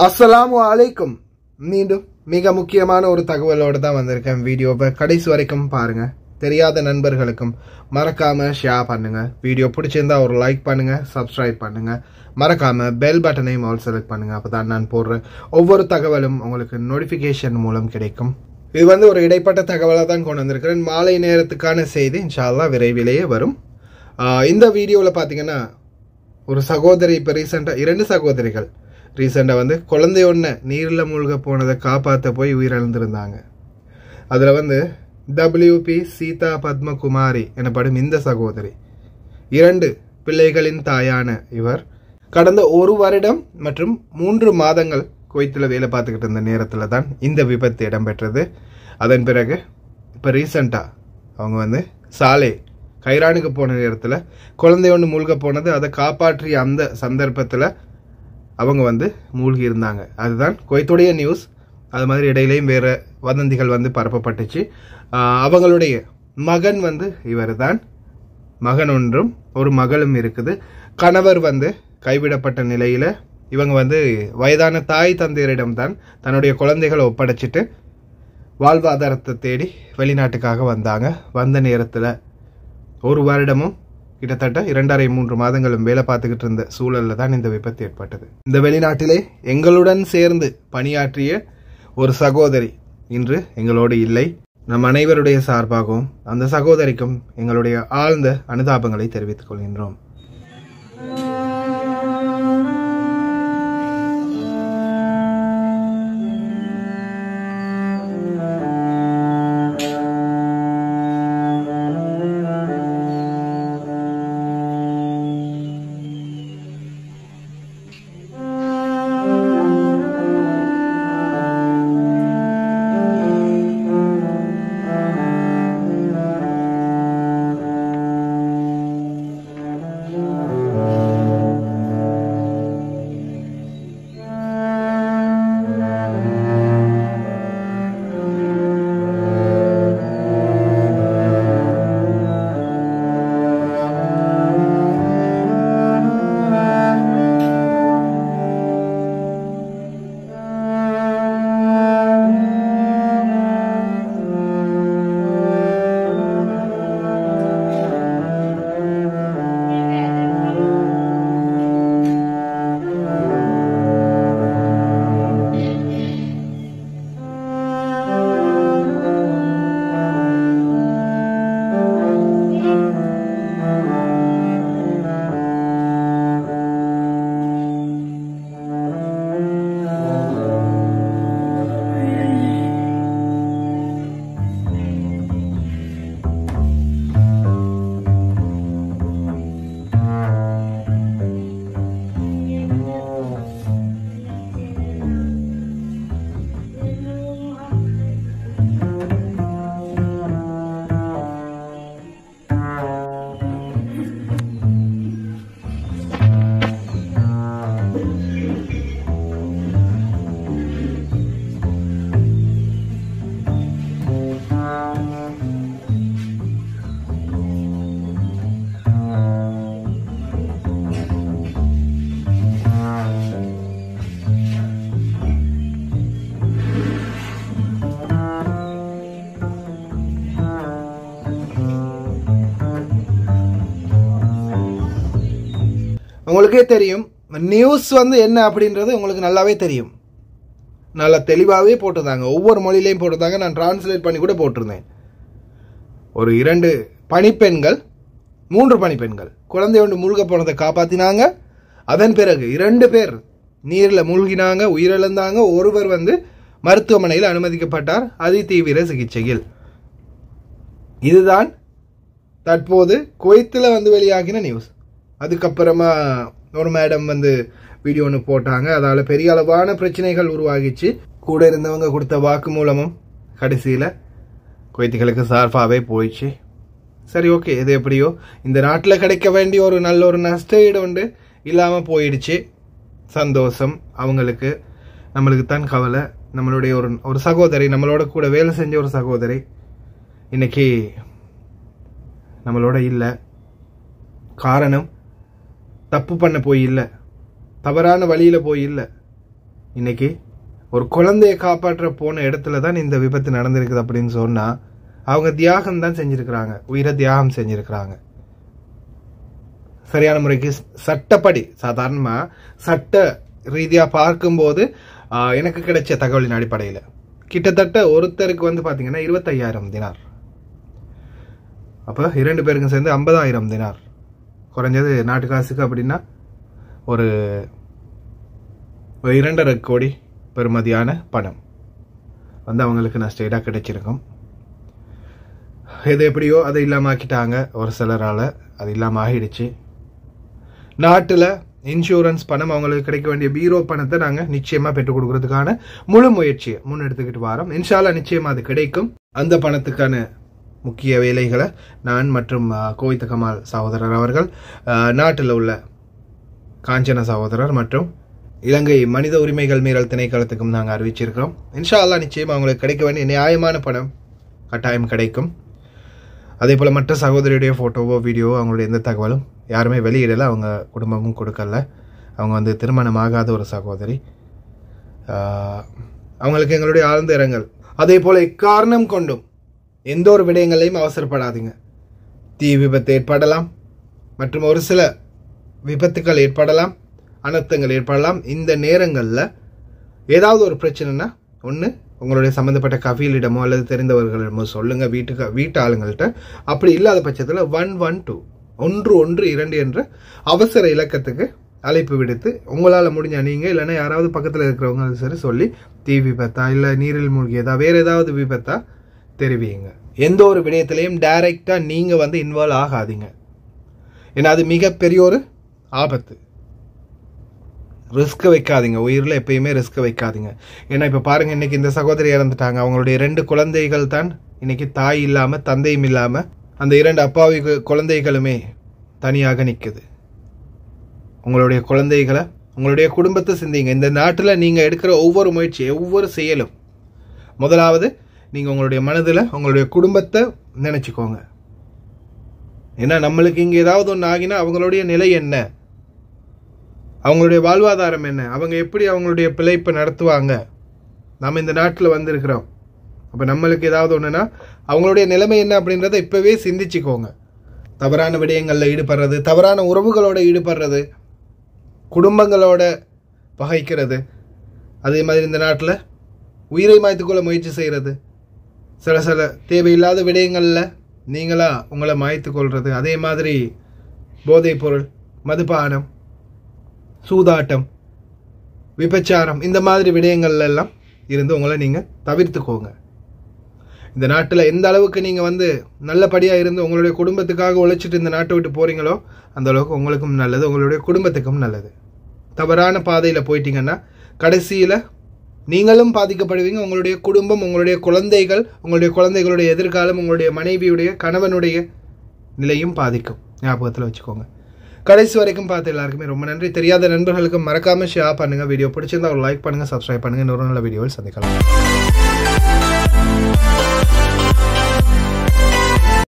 அஸ்ஸலாமு அலைக்கும். மீண்டும் மிக முக்கியமான ஒரு தகவலோடு தான் வந்திருக்கேன். வீடியோவை கடைசி வரைக்கும் பாருங்க. தெரியாத நண்பர்களுக்கும் மறக்காம ஷேர் பண்ணுங்க. வீடியோ பிடிச்சிருந்தா ஒரு லைக் பண்ணுங்க, சப்ஸ்கிரைப் பண்ணுங்க. மறக்காம பெல் பட்டனையும் ஆல் செலக்ட் பண்ணுங்க. அப்பதான் நான் போடுற ஒவ்வொரு தகவலும் உங்களுக்கு நோட்டிபிகேஷன் மூலம் கிடைக்கும். இது ஒரு இடைப்பட்ட தகவலாக தான் கொண்டு வந்திருக்கிறேன். மாலை நேரத்துக்கான செய்தி இன்ஷா அல்லாஹ் விரைவிலேயே வரும். இந்த வீடியோவில் பார்த்தீங்கன்னா ஒரு சகோதரி, இப்போ ரீசெண்டாக 2 சகோதரிகள் ரீசெண்டாக குழந்தை ஒன்று நீரில் மூழ்க போனதை காப்பாற்ற போய் உயிரிழந்திருந்தாங்க. அதில் WP சீதா பத்மகுமாரி எனப்படும் இந்த சகோதரி 2 பிள்ளைகளின் தாயான இவர் கடந்த 1 வருடம் மற்றும் 3 மாதங்கள் குவைத்தில் வேலை பார்த்துக்கிட்டு இருந்த நேரத்தில் தான் இந்த விபத்து இடம்பெற்றது. அதன் பிறகு இப்போ ரீசெண்டாக அவங்க சாலை கைரானுக்கு போன நேரத்தில் குழந்தை ஒன்று மூழ்க போனது, அதை காப்பாற்றிய அந்த சந்தர்ப்பத்தில் அவங்க மூழ்கி இருந்தாங்க. அதுதான் குவைத்துடைய நியூஸ். அது மாதிரி இடையிலையும் வேறு வதந்திகள் பரப்பப்பட்டுச்சு. அவங்களுடைய மகன் இவர் தான். மகன் ஒன்றும் ஒரு மகளும் இருக்குது. கணவர் கைவிடப்பட்ட நிலையில் இவங்க வயதான தாய் தந்தையரிடம் தான் தன்னுடைய குழந்தைகளை ஒப்படைச்சிட்டு வாழ்வாதாரத்தை தேடி வெளிநாட்டுக்காக வந்தாங்க. வந்த நேரத்தில் 1 வருடமும் கிட்டத்தட்ட 2.5-3 மாதங்களும் வேலை பார்த்துக்கிட்டு இருந்த சூழலில் தான் இந்த விபத்து ஏற்பட்டது. இந்த வெளிநாட்டிலே எங்களுடன் சேர்ந்து பணியாற்றிய ஒரு சகோதரி இன்று எங்களோடு இல்லை. நம் அனைவருடைய சார்பாகவும் அந்த சகோதரிக்கும் எங்களுடைய ஆழ்ந்த அனுதாபங்களை தெரிவித்துக் கொள்கின்றோம். உங்களுக்கே தெரியும், நியூஸ் என்ன அப்படின்றது உங்களுக்கு நல்லாவே தெரியும். நல்லா தெளிவாகவே போட்டிருந்தாங்க. ஒவ்வொரு மொழியிலையும் போட்டிருந்தாங்க. நான் டிரான்ஸ்லேட் பண்ணி கூட போட்டிருந்தேன். ஒரு 2 பணிப்பெண்கள் 3 பணிப்பெண்கள் குழந்தை ஒன்று மூழ்க போனதை காப்பாற்றினாங்க. அதன் பிறகு 2 பேர் நீரில் மூழ்கினாங்க, உயிரிழந்தாங்க. ஒருவர் மருத்துவமனையில் அனுமதிக்கப்பட்டார் அதிதீவிர சிகிச்சையில். இதுதான் தற்போது குவைத்தில் வெளியாகின நியூஸ். அதுக்கப்புறமா ஒரு மேடம் வீடியோ ஒன்று போட்டாங்க. அதால் பெரிய அளவான பிரச்சனைகள் உருவாகிச்சு. கூட இருந்தவங்க கொடுத்த வாக்கு மூலமும் கடைசியில் குவைத்திகளுக்கு சார்பாகவே போயிடுச்சு. சரி, ஓகே, இது எப்படியோ இந்த நாட்டில் கிடைக்க வேண்டிய ஒரு நல்ல ஒரு நஷ்ட ஈடு இல்லாமல் போயிடுச்சு. சந்தோஷம் அவங்களுக்கு. நம்மளுக்கு தான் கவலை. நம்மளுடைய ஒரு சகோதரி, நம்மளோட கூட வேலை செஞ்ச ஒரு சகோதரி இன்னைக்கு நம்மளோட இல்லை. காரணம் தப்பு பண்ண போய் இல்லை, தவறான வழியில் போய் இல்லை, இன்னைக்கு ஒரு குழந்தையை காப்பாற்ற போன இடத்துல தான் இந்த விபத்து நடந்திருக்குது அப்படின்னு சொன்னா அவங்க தியாகம் தான் செஞ்சிருக்கிறாங்க, உயிரை தியாகம் செஞ்சிருக்கிறாங்க. சரியான முறைக்கு சட்டப்படி சாதாரணமா சட்ட ரீதியா பார்க்கும்போது எனக்கு கிடைச்ச தகவலின் அடிப்படையில் கிட்டத்தட்ட ஒருத்தருக்கு வந்து பாத்தீங்கன்னா 25,000 தினார். அப்ப 2 பேருக்கும் சேர்ந்து 50,000 தினார், குறைஞ்சது நாட்டு காசுக்கு அப்படின்னா ஒரு 2.5 கோடி பெறுமதியான பணம் வந்து அவங்களுக்கு நஷ்டஈடா கிடைச்சிருக்கும். இது எப்படியோ அதை இல்லாம ஆக்கிட்டாங்க, ஒரு சிலரால அது இல்லாம ஆகிடுச்சு. நாட்டுல இன்சூரன்ஸ் பணம் அவங்களுக்கு கிடைக்க வேண்டிய பீரோ பணத்தை நாங்க நிச்சயமா பெற்றுக் கொடுக்கறதுக்கான முழு முயற்சியை முன்னெடுத்துக்கிட்டு வரோம். இன்ஷால்லா நிச்சயமா அது கிடைக்கும். அந்த பணத்துக்கான முக்கிய வேலைகளை நான் மற்றும் கோவித்த கமால் சகோதரர் அவர்கள், நாட்டில் உள்ள காஞ்சன சகோதரர் மற்றும் இலங்கை மனித உரிமைகள் மீறல் திணைக்களத்துக்கும் நாங்கள் அறிவிச்சிருக்கிறோம். இன்ஷா அல்லாஹ் நிச்சயம் அவங்களுக்கு கிடைக்க வேண்டிய நியாயமான பணம் கட்டாயம் கிடைக்கும். அதே போல் மற்ற சகோதரியுடைய ஃபோட்டோவோ வீடியோவோ அவங்களுடைய எந்த தகவலும் யாருமே வெளியிடலை, அவங்க குடும்பமும் கொடுக்கல. அவங்க வந்து திருமணம் ஆகாத ஒரு சகோதரி. அவங்களுக்கு எங்களுடைய ஆழ்ந்த இரங்கல். அதே போல் எக்காரணம் கொண்டும் எந்த ஒரு விடயங்களையும் அவசரப்படாதீங்க. தீ விபத்து ஏற்படலாம் மற்றும் ஒரு சில விபத்துக்கள் ஏற்படலாம், அனர்த்தங்கள் ஏற்படலாம். இந்த நேரங்களில் ஏதாவது ஒரு பிரச்சனைனா ஒன்று உங்களுடைய சம்மந்தப்பட்ட கஃபீலிடமோ அல்லது தெரிந்தவர்களிடமோ சொல்லுங்கள், வீட்டு ஆளுங்கள்கிட்ட. அப்படி இல்லாத பட்சத்தில் 112 112 என்ற அவசர இலக்கத்துக்கு அழைப்பு விடுத்து உங்களால் முடிஞ்ச நீங்கள் இல்லைன்னா யாராவது பக்கத்தில் இருக்கிறவங்க சரி சொல்லி தீ விபத்தா இல்லை நீரில் மூழ்கியதா வேறு ஏதாவது விபத்தா தெரிவிங்க. எந்த ஒரு விடயத்திலையும் டைரெக்டாக நீங்கள் வந்து இன்வால்வ் ஆகாதீங்க. ஏன்னா அது மிகப்பெரிய ஒரு ஆபத்து. ரிஸ்க் வைக்காதீங்க, உயிரில் எப்பயுமே ரிஸ்க் வைக்காதீங்க. ஏன்னா இப்போ பாருங்க, இன்னைக்கு இந்த சகோதரி இறந்துட்டாங்க. அவங்களுடைய 2 குழந்தைகள் தான் இன்னைக்கு தாய் இல்லாமல் தந்தையும் இல்லாமல் அந்த 2 அப்பாவி குழந்தைகளுமே தனியாக நிற்குது. உங்களுடைய குழந்தைகளை உங்களுடைய குடும்பத்தை சிந்திங்க. இந்த நாட்டில் நீங்கள் எடுக்கிற ஒவ்வொரு முயற்சி ஒவ்வொரு செயலும் முதலாவது நீங்கள் உங்களுடைய மனதில் உங்களுடைய குடும்பத்தை நினச்சிக்கோங்க. ஏன்னா நம்மளுக்கு இங்கே ஏதாவது ஒன்று ஆகினா அவங்களுடைய நிலை என்ன, அவங்களுடைய வாழ்வாதாரம் என்ன, அவங்க எப்படி அவங்களுடைய பிழைப்பை நடத்துவாங்க. நம்ம இந்த நாட்டில் வந்திருக்கிறோம், அப்போ நம்மளுக்கு ஏதாவது ஒன்றுனா அவங்களுடைய நிலைமை என்ன அப்படின்றத இப்போவே சிந்திச்சுக்கோங்க. தவறான விடயங்களில் ஈடுபடுறது, தவறான உறவுகளோட ஈடுபடுறது, குடும்பங்களோட பகைக்கிறது, அதே மாதிரி இந்த நாட்டில் உயிரை மாய்த்துக்கொள்ள முயற்சி செய்கிறது, சில தேவையில்லாத விடயங்களில் நீங்களா உங்களை மாய்த்து கொள்வது, அதே மாதிரி போதைப் பொருள், மதுபானம், சூதாட்டம், விபச்சாரம், இந்த மாதிரி விடயங்கள்ல எல்லாம் இருந்து உங்களை நீங்கள் தவிர்த்துக்கோங்க. இந்த நாட்டில் எந்த அளவுக்கு நீங்கள் வந்து நல்லபடியாக இருந்து உங்களுடைய குடும்பத்துக்காக உழைச்சிட்டு இந்த நாட்டை விட்டு போகிறீங்களோ அந்த அளவுக்கு உங்களுக்கும் நல்லது, உங்களுடைய குடும்பத்துக்கும் நல்லது. தவறான பாதையில் போயிட்டீங்கன்னா கடைசியில் நீங்களும் பாதிக்கப்படுவீங்க, உங்களுடைய குடும்பம், உங்களுடைய குழந்தைகள், உங்களுடைய குழந்தைகளுடைய எதிர்காலம், உங்களுடைய மனைவியுடைய கணவனுடைய நிலையும் பாதிக்கும். ஞாபகத்தில் வச்சுக்கோங்க. கடைசி வரைக்கும் பார்த்து எல்லாருக்குமே ரொம்ப நன்றி. தெரியாத நண்பர்களுக்கும் மறக்காம ஷேர் பண்ணுங்க. வீடியோ பிடிச்சிருந்தா ஒரு லைக் பண்ணுங்க, சப்ஸ்கிரைப் பண்ணுங்க. இன்னொரு நல்ல வீடியோவில் சந்திக்கலாம்.